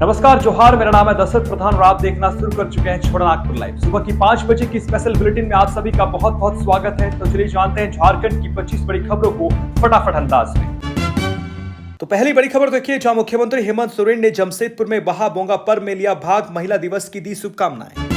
नमस्कार, जोहार। मेरा नाम है दशरथ प्रधान और आप देखना शुरू कर चुके हैं छोटा नागपुर लाइव। सुबह की 5 बजे की स्पेशल बुलेटिन में आप सभी का बहुत बहुत स्वागत है। तो चलिए जानते हैं झारखंड की 25 बड़ी खबरों को फटाफट अंदाज में। तो पहली बड़ी खबर देखिए, जहां मुख्यमंत्री हेमंत सोरेन ने जमशेदपुर में बहा बोंगा पर्व में लिया भाग, महिला दिवस की दी शुभकामनाएं।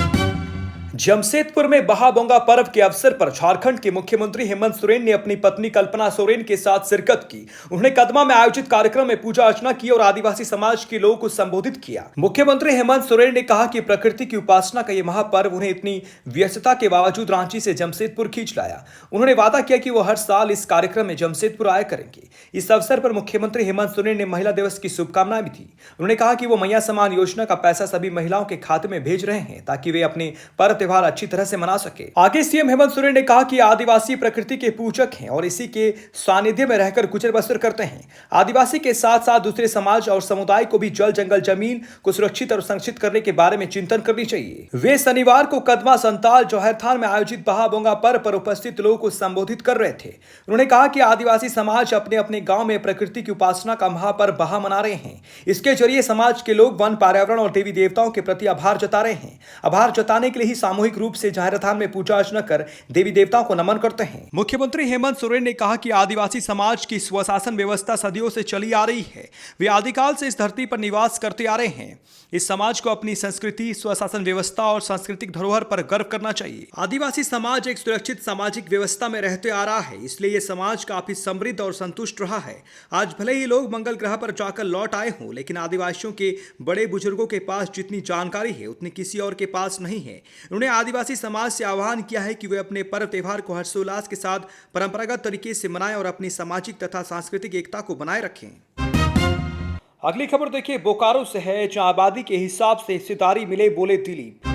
जमशेदपुर में बहा बोंगा पर्व के अवसर पर झारखंड के मुख्यमंत्री हेमंत सोरेन ने अपनी पत्नी कल्पना सोरेन के साथ शिरकत की। उन्होंने कदमा में आयोजित कार्यक्रम में पूजा अर्चना की और आदिवासी समाज के लोगों को संबोधित किया। मुख्यमंत्री हेमंत सोरेन ने कहा कि प्रकृति की उपासना का यह महापर्व उन्हें इतनी व्यस्तता के बावजूद रांची से जमशेदपुर खींच लाया। उन्होंने वादा किया कि वो हर साल इस कार्यक्रम में जमशेदपुर आया करेंगे। इस अवसर पर मुख्यमंत्री हेमंत सोरेन ने महिला दिवस की शुभकामनाएं भी दी। उन्होंने कहा कि वो मैया समान योजना का पैसा सभी महिलाओं के खाते में भेज रहे हैं ताकि वे अपने पर्व त्योहार अच्छी तरह से मना सके। आगे सीएम हेमंत सोरेन ने कहा कि आदिवासी प्रकृति के पूजक हैं और इसी के सानिध्य में रहकर गुजर बसर करते हैं। आदिवासी के साथ साथ दूसरे समाज और समुदाय को भी जल जंगल जमीन को सुरक्षित और संरक्षित करने के बारे में चिंतन करनी चाहिए। वे शनिवार को कदमा संताल जौहरथान में आयोजित बहा बोंगा पर्व पर उपस्थित लोगों को संबोधित कर रहे थे। उन्होंने कहा कि आदिवासी समाज अपने अपने गांव में प्रकृति की उपासना का महापर्व बहा मना रहे हैं। इसके जरिए समाज के लोग वन, पर्यावरण और देवी देवताओं के प्रति आभार जता रहे हैं। आभार जताने के लिए ही सामूहिक रूप से जौहरथान में पूजा अर्चना कर देवी देवताओं को नमन करते हैं। मुख्यमंत्री हेमंत सोरेन ने कहा कि आदिवासी समाज की स्वशासन व्यवस्था सदियों से चली आ रही है। वे आदिकाल से इस धरती पर निवास करते आ रहे हैं। इस समाज को अपनी संस्कृति, स्वशासन व्यवस्था और सांस्कृतिक धरोहर पर गर्व करना चाहिए। आदिवासी समाज एक सुरक्षित सामाजिक व्यवस्था में रहते आ रहा है, इसलिए यह समाज काफी समृद्ध और संतुष्ट रहा है। आज भले ही लोग मंगल ग्रह पर जाकर लौट आए हों, लेकिन आदिवासियों के बड़े बुजुर्गों के पास जितनी जानकारी है उतनी किसी और के पास नहीं है। उन्होंने आदिवासी समाज से आह्वान किया है कि वे अपने पर्व त्योहार को हर्षोल्लास के साथ परंपरागत तरीके से मनाएं और अपनी सामाजिक तथा सांस्कृतिक एकता को बनाए रखें। अगली खबर देखिए, बोकारो से है, जहां आबादी के हिसाब से हिस्सेदारी मिले, बोले दिलीप।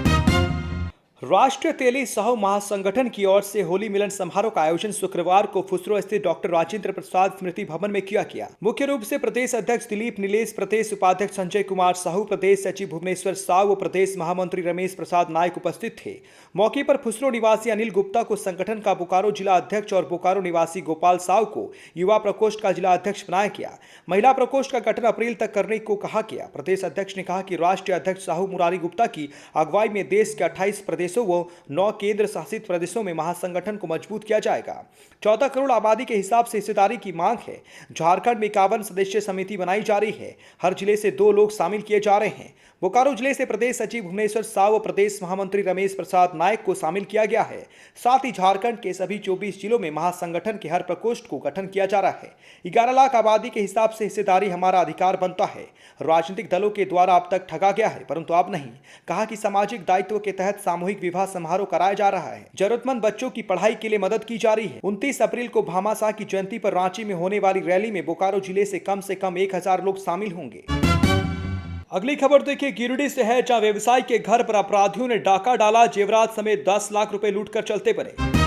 राष्ट्रीय तेली साहू महासंगठन की ओर से होली मिलन समारोह का आयोजन शुक्रवार को फुसरो स्थित डॉक्टर राजेंद्र प्रसाद स्मृति भवन में किया गया। मुख्य रूप से प्रदेश अध्यक्ष दिलीप नीलेश, प्रदेश उपाध्यक्ष संजय कुमार साहू, प्रदेश सचिव भुवनेश्वर साहू व प्रदेश महामंत्री रमेश प्रसाद नायक उपस्थित थे। मौके पर फुसरो निवासी अनिल गुप्ता को संगठन का बोकारो जिला अध्यक्ष और बोकारो निवासी गोपाल साहू को युवा प्रकोष्ठ का जिला अध्यक्ष बनाया गया। महिला प्रकोष्ठ का गठन अप्रैल तक करने को कहा गया। प्रदेश अध्यक्ष ने कहा कि राष्ट्रीय अध्यक्ष साहू मुरारी गुप्ता की अगुवाई में देश के 28 प्रदेशों व 9 केंद्र शासित प्रदेशों में महासंगठन को मजबूत किया जाएगा। 14 करोड़ आबादी के हिसाब से हिस्सेदारी की मांग है। झारखंड में 51 सदस्यीय समिति बनाई जा रही है। हर जिले से 2 लोग शामिल किए जा रहे हैं। बोकारो जिले से प्रदेश सचिव भुवनेश्वर साहू व प्रदेश महामंत्री रमेश प्रसाद नायक को शामिल किया गया है। साथ ही झारखंड के सभी 24 जिलों में महासंगठन के हर प्रकोष्ठ को गठन किया जा रहा है। 11 लाख आबादी के हिसाब से हिस्सेदारी हमारा अधिकार बनता है। राजनीतिक दलों के द्वारा अब तक ठगा गया है, परंतु अब नहीं। कहा कि सामाजिक दायित्व के तहत सामूहिक विवाह समारोह कराया जा रहा है। जरूरतमंद बच्चों की पढ़ाई के लिए मदद की जा रही है। 29 अप्रैल को भामाशाह की जयंती पर रांची में होने वाली रैली में बोकारो जिले से कम 1000 लोग शामिल होंगे। अगली खबर देखिए, गिरिडीह से है, जहां व्यवसायी के घर पर अपराधियों ने डाका डाला, जेवरात समेत 10 लाख रुपए लूटकर चलते बने।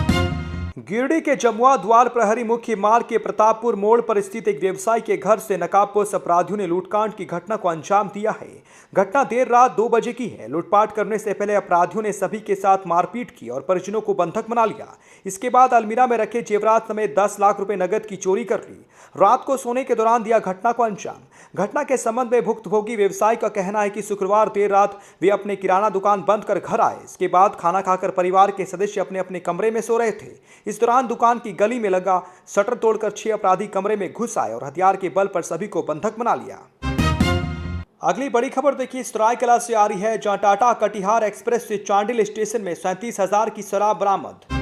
गिरिडीह के जमुआ द्वार प्रहरी मुख्य मार्ग के प्रतापपुर मोड़ पर स्थित एक व्यवसायी के घर से नकाबपोश अपराधियों ने लूटकांड की घटना को अंजाम दिया है। घटना देर रात 2 बजे की है। लूटपाट करने से पहले अपराधियों ने सभी के साथ मारपीट की और परिजनों को बंधक बना लिया। इसके बाद अलमीरा में रखे जेवरात समेत 10 लाख रुपए नगद की चोरी कर ली। रात को सोने के दौरान दिया घटना को अंजाम। घटना के संबंध में भुक्तभोगी व्यवसायी का कहना है कि शुक्रवार देर रात वे अपने किराना दुकान बंद कर घर आए। इसके बाद खाना खाकर परिवार के सदस्य अपने अपने कमरे में सो रहे थे। इस दौरान दुकान की गली में लगा शटर तोड़कर 6 अपराधी कमरे में घुस आए और हथियार के बल पर सभी को बंधक बना लिया। अगली बड़ी खबर देखिए, सरायकेला से आ रही है, जहां टाटा कटिहार एक्सप्रेस से चांडिल स्टेशन में 37,000 की शराब बरामद।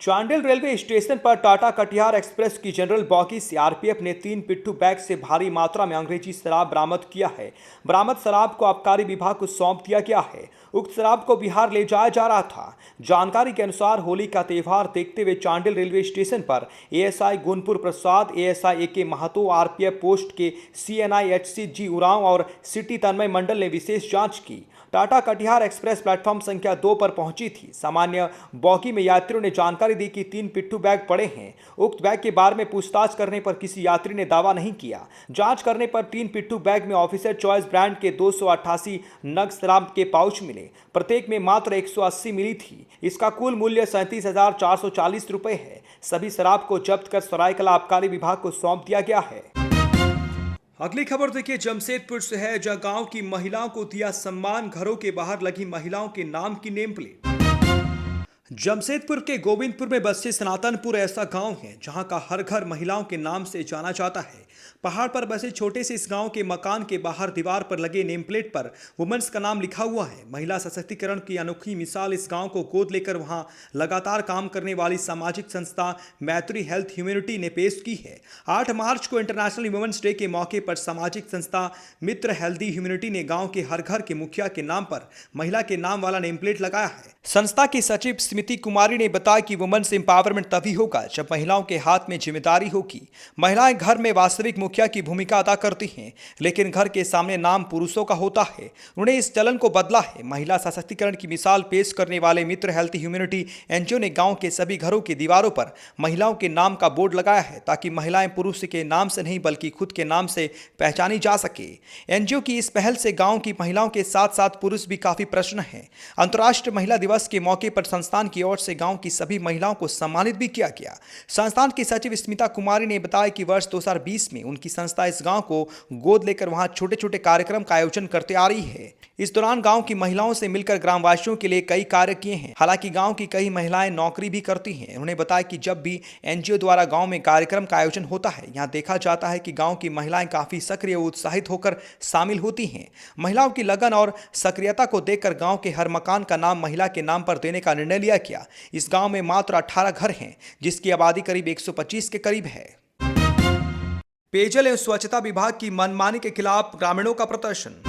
चांडिल रेलवे स्टेशन पर टाटा कटिहार एक्सप्रेस की जनरल बॉगी से आरपीएफ ने 3 पिट्ठू बैग से भारी मात्रा में अंग्रेजी शराब बरामद किया है। बरामद शराब को आबकारी विभाग को सौंप दिया गया है। उक्त शराब को बिहार ले जाया जा रहा था। जानकारी के अनुसार होली का त्यौहार देखते हुए चांडिल रेलवे स्टेशन पर ASI Gunpur Prasad, ASI AK Mahato, RPF post के CNI HC जी उरांव और सिटी तन्मय मंडल ने विशेष जांच की। टाटा कटिहार एक्सप्रेस प्लेटफॉर्म संख्या 2 पर पहुंची थी। सामान्य बॉगी में यात्रियों ने जानकारी दी कि 3 पिट्ठू बैग पड़े हैं। उक्त बैग के बारे में पूछताछ करने पर किसी यात्री ने दावा नहीं किया। जांच करने पर 3 पिट्ठू बैग में ऑफिसर चॉइस ब्रांड के 288 नग शराब के पाउच मिले। प्रत्येक में मात्र 180 मिली थी। इसका कुल मूल्य 37,440 रुपए है। सभी शराब को जब्त कर सरायकेला आबकारी विभाग को सौंप दिया गया है। अगली खबर देखिए जमशेदपुर से है, जहां गांव की महिलाओं को दिया सम्मान, घरों के बाहर लगी महिलाओं के नाम की नेम प्लेट। जमशेदपुर के गोविंदपुर में बसे सनातनपुर ऐसा गांव है जहां का हर घर महिलाओं के नाम से जाना जाता है। पहाड़ पर बसे छोटे से इस गांव के मकान के बाहर दीवार पर लगे नेम प्लेट पर वुमेन्स का नाम लिखा हुआ है। महिला सशक्तिकरण की अनोखी मिसाल इस गांव को गोद लेकर वहां लगातार काम करने वाली सामाजिक संस्था मैत्री हेल्थ ह्यूमैनिटी ने पेश की है। 8 मार्च को इंटरनेशनल वुमेन्स डे के मौके पर सामाजिक संस्था मित्र हेल्दी ह्यूमैनिटी ने गांव के हर घर के मुखिया के नाम पर महिला के नाम वाला नेम प्लेट लगाया है। संस्था की सचिव स्मृति कुमारी ने बताया कि वुमेन्स एम्पावरमेंट तभी होगा जब महिलाओं के हाथ में जिम्मेदारी होगी। महिलाएं घर में वास्तविक मुखिया की भूमिका अदा करती हैं, लेकिन घर के सामने नाम पुरुषों का होता है। उन्होंने इस चलन को बदला है। महिला सशक्तिकरण की मिसाल पेश करने वाले मित्र हेल्थ ह्यूमैनिटी एनजीओ ने गांव के सभी घरों की दीवारों पर महिलाओं के नाम का बोर्ड लगाया है, ताकि महिलाएं पुरुष के नाम से नहीं बल्कि खुद के नाम से पहचानी जा सके। एनजीओ की इस पहल से गांव की महिलाओं के साथ साथ पुरुष भी काफी प्रसन्न हैं। अंतर्राष्ट्रीय महिला दिवस के मौके पर संस्थान की ओर से गांव की सभी महिलाओं को सम्मानित भी किया गया। संस्थान की सचिव स्मिता कुमारी ने बताया कि वर्ष 2020 में उनकी संस्था इस गांव को गोद लेकर वहां छोटे छोटे कार्यक्रम का आयोजन करते आ रही है। इस दौरान गांव की महिलाओं से मिलकर ग्रामवासियों के लिए कई कार्य किए हैं। हालांकि गांव की कई महिलाएं नौकरी भी करती हैं। उन्होंने बताया कि जब भी एनजीओ द्वारा गांव में कार्यक्रम का आयोजन होता है, यहां देखा जाता है कि गांव की महिलाएं काफी सक्रिय और उत्साहित होकर शामिल होती हैं। महिलाओं की लगन और सक्रियता को देखकर गांव के हर मकान का नाम महिला के नाम पर देने का निर्णय लिया गया। इस गांव में मात्र 18 घर हैं, जिसकी आबादी करीब 125 के करीब है। पेयजल एवं स्वच्छता विभाग की मनमानी के खिलाफ ग्रामीणों का प्रदर्शन।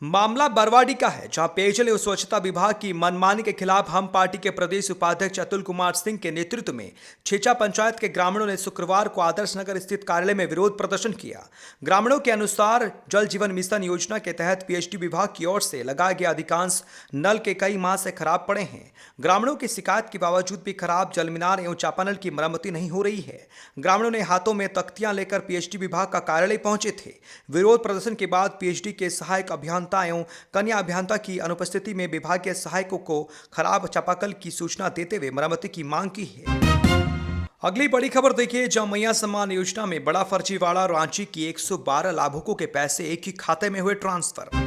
मामला बरवाडी का है, जहां पेयजल एवं स्वच्छता विभाग की मनमानी के खिलाफ हम पार्टी के प्रदेश उपाध्यक्ष अतुल कुमार सिंह के नेतृत्व में छेचा पंचायत के ग्रामीणों ने शुक्रवार को आदर्श नगर स्थित कार्यालय में विरोध प्रदर्शन किया। ग्रामीणों के अनुसार जल जीवन मिशन योजना के तहत पीएचडी विभाग की ओर से लगाए गए अधिकांश नल के कई माह से खराब पड़े हैं। ग्रामीणों की शिकायत के बावजूद भी खराब जल मीनार एवं चापानल की मरम्मती नहीं हो रही है। ग्रामीणों ने हाथों में तख्तियां लेकर पीएचडी विभाग का कार्यालय पहुंचे थे। विरोध प्रदर्शन के बाद पीएचडी के सहायक अभियंता एवं कन्या अभियंता की अनुपस्थिति में विभागीय सहायकों को खराब चापाकल की सूचना देते हुए मरम्मति की मांग की है। अगली बड़ी खबर देखिए, जहां मैया सम्मान योजना में बड़ा फर्जीवाड़ा, रांची की 112 लाभुकों के पैसे एक ही खाते में हुए ट्रांसफर।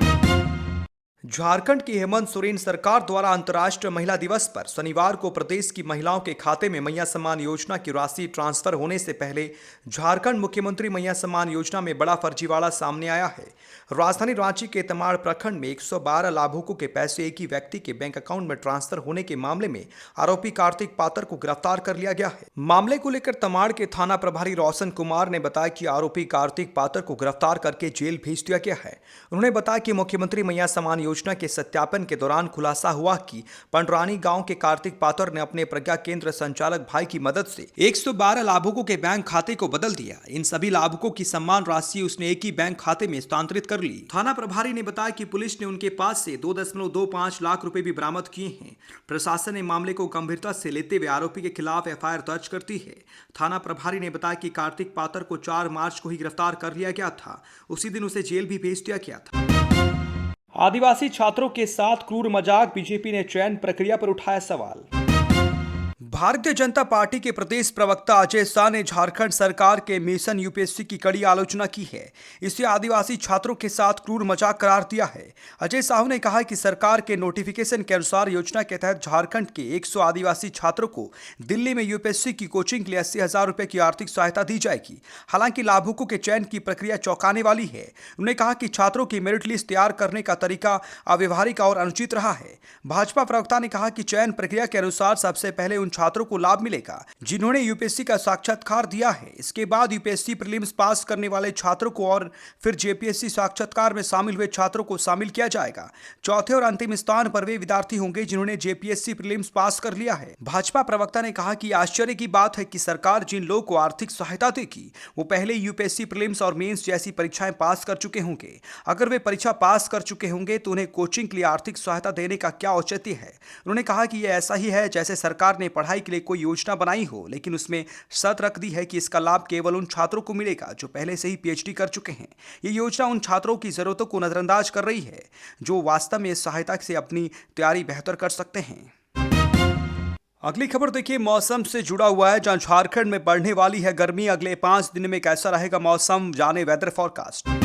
झारखंड की हेमंत सोरेन सरकार द्वारा अंतर्राष्ट्रीय महिला दिवस पर शनिवार को प्रदेश की महिलाओं के खाते में मैया सम्मान योजना की राशि ट्रांसफर होने से पहले झारखंड मुख्यमंत्री मैया सम्मान योजना में बड़ा फर्जीवाड़ा सामने आया है। राजधानी रांची के तमाड़ प्रखंड में 112 लाभुकों के पैसे एक ही व्यक्ति के बैंक अकाउंट में ट्रांसफर होने के मामले में आरोपी कार्तिक पातर को गिरफ्तार कर लिया गया है। मामले को लेकर तमाड़ के थाना प्रभारी रोशन कुमार ने बताया कि आरोपी कार्तिक पातर को गिरफ्तार करके जेल भेज दिया गया है। उन्होंने बताया कि मुख्यमंत्री मैया सम्मान योजना के सत्यापन के दौरान खुलासा हुआ कि पंडरानी गांव के कार्तिक पातर ने अपने प्रज्ञा केंद्र संचालक भाई की मदद से 112 लाभुकों के बैंक खाते को बदल दिया। इन सभी लाभुकों की सम्मान राशि उसने एक ही बैंक खाते में स्थानांतरित कर ली। थाना प्रभारी ने बताया कि पुलिस ने उनके पास से 2.25 लाख रुपए भी बरामद किए हैं। प्रशासन ने मामले को गंभीरता से लेते हुए आरोपी के खिलाफ एफआईआर दर्ज करती है। थाना प्रभारी ने बताया कि कार्तिक पातर को 4 मार्च को ही गिरफ्तार कर लिया गया था। उसी दिन उसे जेल भी भेज दिया गया था। आदिवासी छात्रों के साथ क्रूर मजाक, बीजेपी ने चयन प्रक्रिया पर उठाया सवाल। भारतीय जनता पार्टी के प्रदेश प्रवक्ता अजय शाह ने झारखंड सरकार के मिशन यूपीएससी की कड़ी आलोचना की है। इसे आदिवासी छात्रों के साथ क्रूर मजाक करार दिया है। अजय शाह ने कहा कि सरकार के नोटिफिकेशन के अनुसार योजना के तहत झारखंड के 100 आदिवासी छात्रों को दिल्ली में यूपीएससी की कोचिंग के लिए 80,000 रुपए की आर्थिक सहायता दी जाएगी। हालांकि लाभुकों के चयन की प्रक्रिया चौंकाने वाली है। उन्होंने कहा कि छात्रों की मेरिट लिस्ट तैयार करने का तरीका अव्यवहारिक और अनुचित रहा है। भाजपा प्रवक्ता ने कहा कि चयन प्रक्रिया के अनुसार सबसे पहले उन छात्रों को लाभ मिलेगा जिन्होंने यूपीएससी का साक्षात्कार दिया है। इसके बाद यूपीएससी प्रीलिम्स पास करने वाले छात्रों को और फिर जेपीएससी साक्षात्कार में शामिल हुए छात्रों को शामिल किया जाएगा। चौथे और अंतिम स्थान पर वे विद्यार्थी होंगे जिन्होंने जेपीएससी प्रीलिम्स पास कर लिया है। भाजपा प्रवक्ता ने कहा कि आश्चर्य की बात है कि सरकार जिन लोगों को आर्थिक सहायता देगी वो पहले यूपीएससी प्रीलिम्स और मेंस जैसी परीक्षाएं पास कर चुके होंगे। अगर वे परीक्षा पास कर चुके होंगे तो उन्हें कोचिंग के लिए आर्थिक सहायता देने का क्या औचित्य है। उन्होंने कहा कि यह ऐसा ही है जैसे सरकार ने पढ़ाई के लिए कोई योजना बनाई हो, लेकिन उसमें शर्त रख दी है कि इसका लाभ केवल उन छात्रों को मिलेगा जो पहले से ही पीएचडी कर चुके हैं। ये योजना उन छात्रों की जरूरतों को नजरअंदाज कर रही है जो वास्तव में इस सहायता से अपनी तैयारी बेहतर कर सकते हैं। अगली खबर देखिए मौसम से जुड़ा हुआ है, जहां झारखंड में बढ़ने वाली है गर्मी। अगले 5 दिन में कैसा रहेगा मौसम, जाने वेदर फोरकास्ट।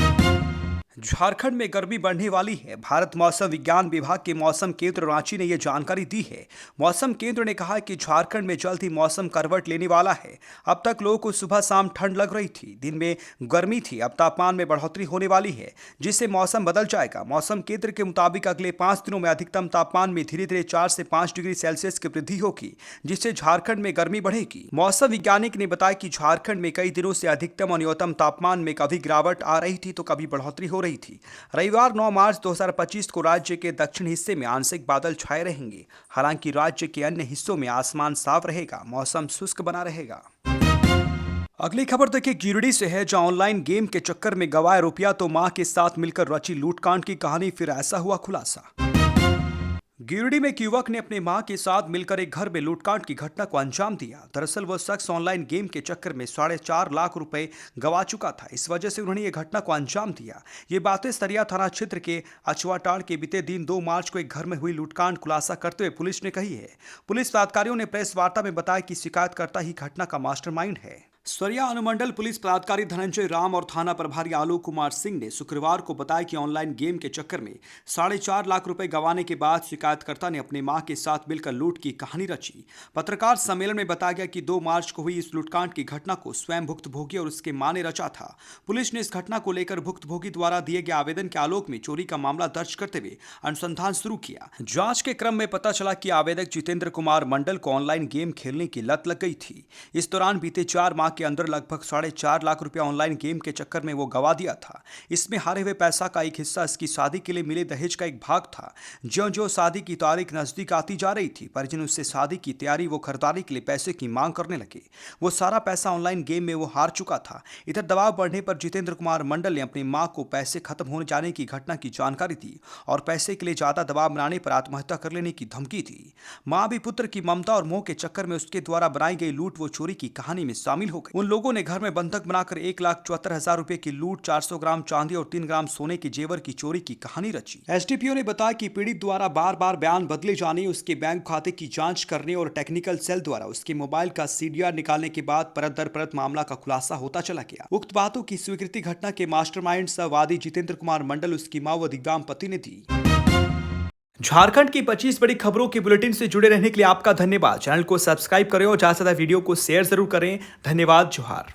झारखंड में गर्मी बढ़ने वाली है। भारत मौसम विज्ञान विभाग के मौसम केंद्र रांची ने यह जानकारी दी है। मौसम केंद्र ने कहा है कि झारखंड में जल्द ही मौसम करवट लेने वाला है। अब तक लोगों को सुबह शाम ठंड लग रही थी, दिन में गर्मी थी, अब तापमान में बढ़ोतरी होने वाली है, जिससे मौसम बदल जाएगा। मौसम केंद्र के मुताबिक अगले 5 दिनों में अधिकतम तापमान में धीरे धीरे 4 से 5 डिग्री सेल्सियस की वृद्धि होगी, जिससे झारखंड में गर्मी बढ़ेगी। मौसम वैज्ञानिक ने बताया कि झारखंड में कई दिनों से अधिकतम और न्यूनतम तापमान में कभी गिरावट आ रही थी तो कभी बढ़ोतरी हो रही थी। रविवार 9 मार्च 2025 को राज्य के दक्षिण हिस्से में आंशिक बादल छाए रहेंगे। हालांकि राज्य के अन्य हिस्सों में आसमान साफ रहेगा, मौसम शुष्क बना रहेगा। अगली खबर देखिए गिरिडीह से है, जहां ऑनलाइन गेम के चक्कर में गवाए रुपया तो मां के साथ मिलकर रची लूटकांड की कहानी, फिर ऐसा हुआ खुलासा। गिरिडीह में एक युवक ने अपने मां के साथ मिलकर एक घर में लूटकांड की घटना को अंजाम दिया। दरअसल वह शख्स ऑनलाइन गेम के चक्कर में 4.5 लाख रुपए गवा चुका था। इस वजह से उन्होंने ये घटना को अंजाम दिया। ये बातें सरिया थाना क्षेत्र के अचवाटाड़ के बीते दिन 2 मार्च को एक घर में हुई लूटकांड खुलासा करते हुए पुलिस ने कही है। पुलिस अधिकारियों ने प्रेस वार्ता में बताया कि शिकायतकर्ता ही घटना का मास्टरमाइंड है। सरिया अनुमंडल पुलिस पदाधिकारी धनंजय राम और थाना प्रभारी आलोक कुमार सिंह ने शुक्रवार को बताया कि ऑनलाइन गेम के चक्कर में 4.5 लाख रुपए गंवाने के बाद शिकायतकर्ता ने अपने मां के साथ मिलकर लूट की कहानी रची। पत्रकार सम्मेलन में बताया गया कि 2 मार्च को हुई इस लूटकांड की घटना को स्वयं भुक्तभोगी और उसके मां ने रचा था। पुलिस ने इस घटना को लेकर भुक्तभोगी द्वारा दिए गए आवेदन के आलोक में चोरी का मामला दर्ज करते हुए अनुसंधान शुरू किया। जांच के क्रम में पता चला कि आवेदक जितेंद्र कुमार मंडल को ऑनलाइन गेम खेलने की लत लग गई थी। इस दौरान बीते 4 माह के अंदर लगभग 4.5 लाख रुपया ऑनलाइन गेम के चक्कर में वो गवा दिया था। इसमें हारे हुए पैसा का एक हिस्सा इसकी शादी के लिए मिले दहेज का एक भाग था। ज्यों-ज्यों शादी की तारीख नजदीक आती जा रही थी, परिजन उससे शादी की तैयारी वो खरीदारी के लिए पैसे की मांग करने लगे। वो सारा पैसा ऑनलाइन गेम में वो हार चुका था। इधर दबाव बढ़ने पर जितेंद्र कुमार मंडल ने अपनी मां को पैसे खत्म होने जाने की घटना की जानकारी दी और पैसे के लिए ज्यादा दबाव बनाने पर आत्महत्या कर लेने की धमकी दी। मां भी पुत्र की ममता और मोह के चक्कर में उसके द्वारा बनाई गई लूट व चोरी की कहानी में शामिल हो गई। उन लोगों ने घर में बंधक बनाकर 1,74,000 रुपए की लूट, 400 ग्राम चांदी और 3 ग्राम सोने के जेवर की चोरी की कहानी रची। एसडीपीओ ने बताया कि पीड़ित द्वारा बार बार बयान बदले जाने, उसके बैंक खाते की जांच करने और टेक्निकल सेल द्वारा उसके मोबाइल का सीडीआर निकालने के बाद परत दर परत मामला का खुलासा होता चला गया। उक्त बातों की स्वीकृति घटना के मास्टरमाइंड सह वादी जितेंद्र कुमार मंडल, उसकी मां व दिग्दाम पति ने दी। झारखंड की 25 बड़ी खबरों के बुलेटिन से जुड़े रहने के लिए आपका धन्यवाद। चैनल को सब्सक्राइब करें और ज्यादा से ज्यादा वीडियो को शेयर जरूर करें। धन्यवाद। जोहार।